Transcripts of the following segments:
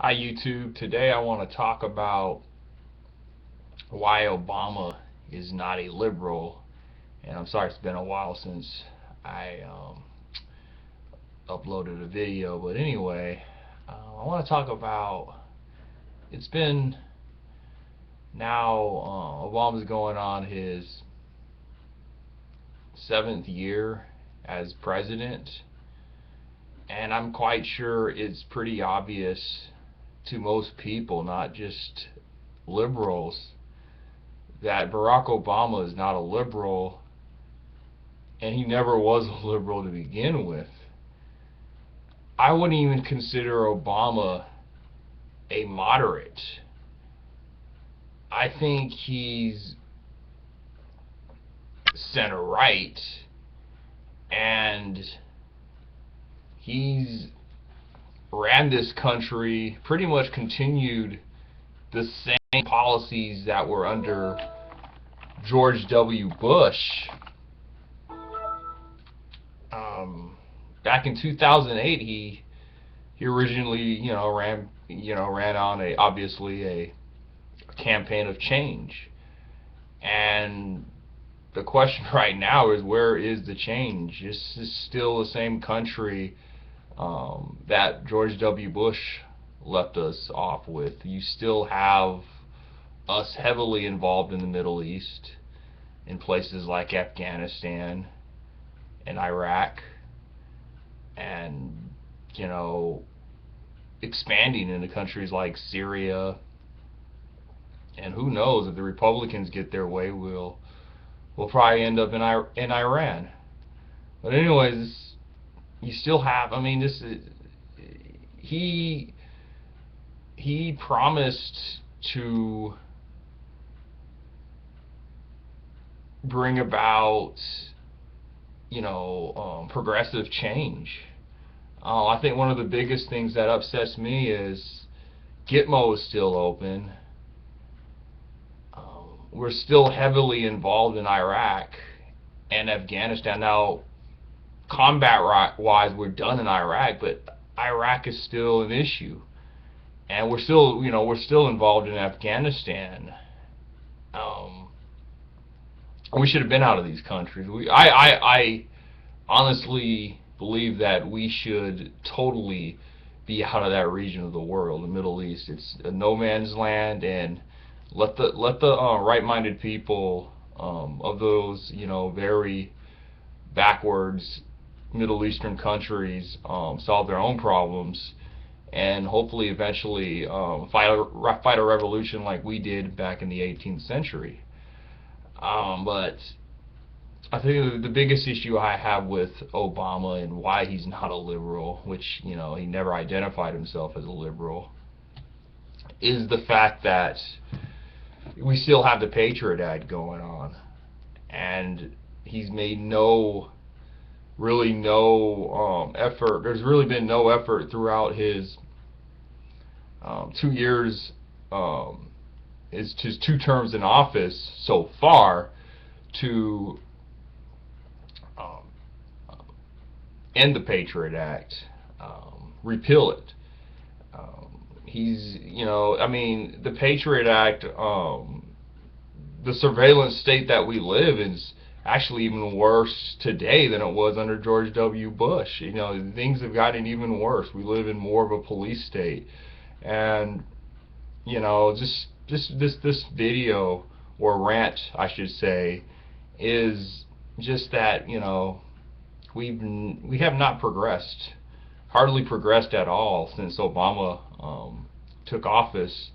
Hi YouTube. Today I want to talk about why Obama is not a liberal. And I'm sorry it's been a while since I uploaded a video, but anyway, I want to talk about, it's been now, Obama's going on his 7th year as president, and I'm quite sure it's pretty obvious to most people, not just liberals, that Barack Obama is not a liberal, and he never was a liberal to begin with. I wouldn't even consider Obama a moderate. I think he's center right, and he's ran this country, pretty much continued the same policies that were under George W. Bush. Back in 2008, he originally, ran on obviously a campaign of change. And the question right now is, where is the change? This is still the same country that George W. Bush left us off with. You still have us heavily involved in the Middle East, in places like Afghanistan and Iraq, and expanding into countries like Syria. And who knows, if the Republicans get their way, we'll probably end up in Iran. But anyways, you still have, this is, he promised to bring about progressive change. I think one of the biggest things that upsets me is Gitmo is still open. We're still heavily involved in Iraq and Afghanistan. Now, combat-wise, we're done in Iraq, but Iraq is still an issue, and we're still involved in Afghanistan. We should have been out of these countries. I honestly believe that we should totally be out of that region of the world, the Middle East. It's a no man's land, and let the right-minded people of those very backwards Middle Eastern countries solve their own problems, and hopefully eventually fight a revolution like we did back in the 18th century. But I think the biggest issue I have with Obama and why he's not a liberal, which he never identified himself as a liberal, is the fact that we still have the Patriot Act going on, and he's made really no effort. There's really been no effort throughout his 2 years, his 2 terms in office so far, to end the Patriot Act, repeal it. The Patriot Act, the surveillance state that we live in is actually even worse today than it was under George W. Bush. Things have gotten even worse. We live in more of a police state, and just this video, or rant I should say, is just that we have not progressed, hardly progressed at all, since Obama took office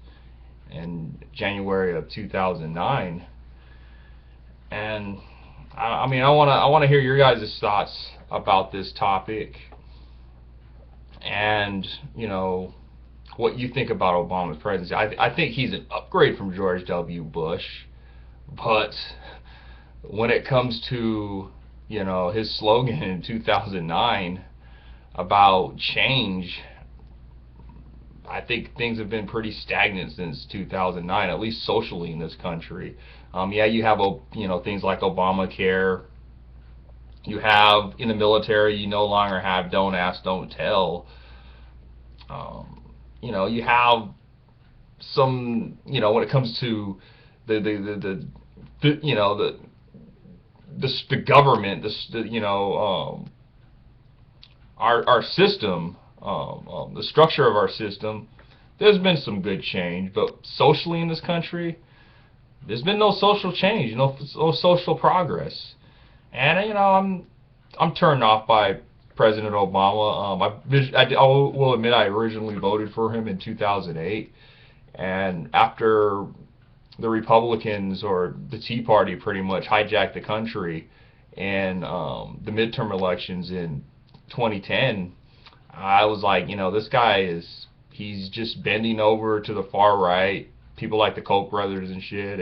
in January of 2009. And I want to hear your guys' thoughts about this topic, and what you think about Obama's presidency. I think he's an upgrade from George W. Bush, but when it comes to his slogan in 2009 about change, I think things have been pretty stagnant since 2009, at least socially in this country. Yeah, you have things like Obamacare. You have, in the military, you no longer have don't ask, don't tell. you have some, when it comes to the the government, our system, the structure of our system. There's been some good change, but socially in this country, there's been no social change, no social progress. And I'm turned off by President Obama. I will admit I originally voted for him in 2008, and after the Republicans or the Tea Party pretty much hijacked the country in the midterm elections in 2010, I was like, this guy he's just bending over to the far right. People like the Koch brothers and shit,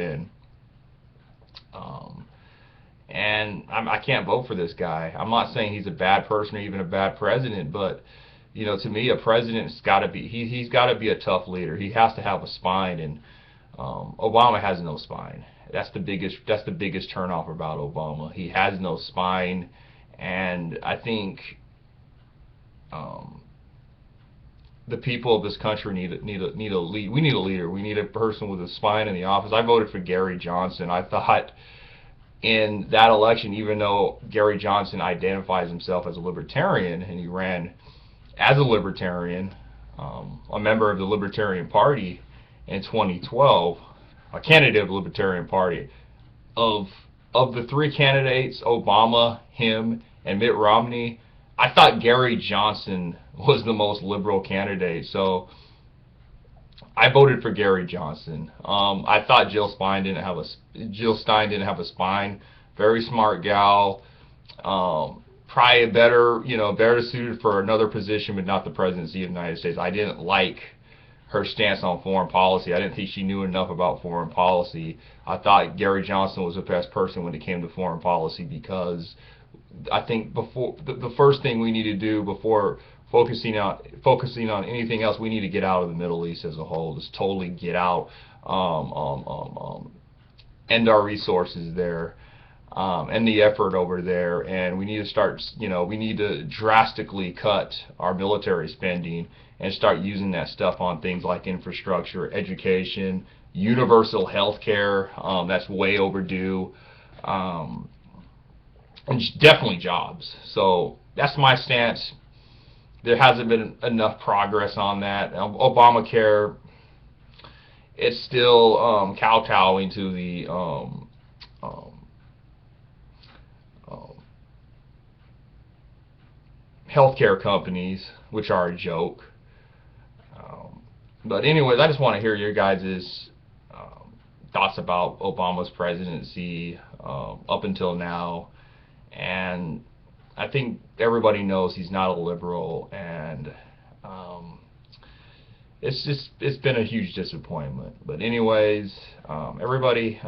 I can't vote for this guy. I'm not saying he's a bad person or even a bad president, but to me, a president's got to be he's got to be a tough leader. He has to have a spine, and Obama has no spine. That's the biggest turnoff about Obama. He has no spine, and I think the people of this country need a lead. We need a leader. We need a person with a spine in the office. I voted for Gary Johnson. I thought in that election, even though Gary Johnson identifies himself as a libertarian and he ran as a libertarian, a member of the Libertarian Party in 2012, a candidate of the Libertarian Party, of the three candidates, Obama, him, and Mitt Romney, I thought Gary Johnson was the most liberal candidate, so I voted for Gary Johnson. I thought Jill Stein didn't have a spine. Very smart gal. Probably better suited for another position, but not the presidency of the United States. I didn't like her stance on foreign policy. I didn't think she knew enough about foreign policy. I thought Gary Johnson was the best person when it came to foreign policy, because I think before the first thing we need to do before focusing on anything else, we need to get out of the Middle East as a whole. Just totally get out, end our resources there, end the effort over there, and we need to start. We need to drastically cut our military spending and start using that stuff on things like infrastructure, education, universal health care. That's way overdue. And definitely jobs. So that's my stance. There hasn't been enough progress on that. Obamacare, it's still kowtowing to the healthcare companies, which are a joke. But anyways, I just want to hear your guys' thoughts about Obama's presidency up until now. And I think everybody knows he's not a liberal, and it's been a huge disappointment. But anyways, everybody,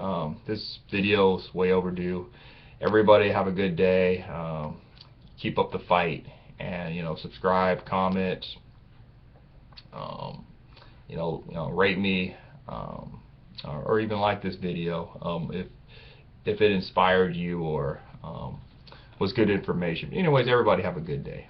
this video is way overdue. Everybody have a good day. Keep up the fight, and subscribe, comment, rate me, or even like this video if it inspired you or was good information. Anyways, everybody have a good day.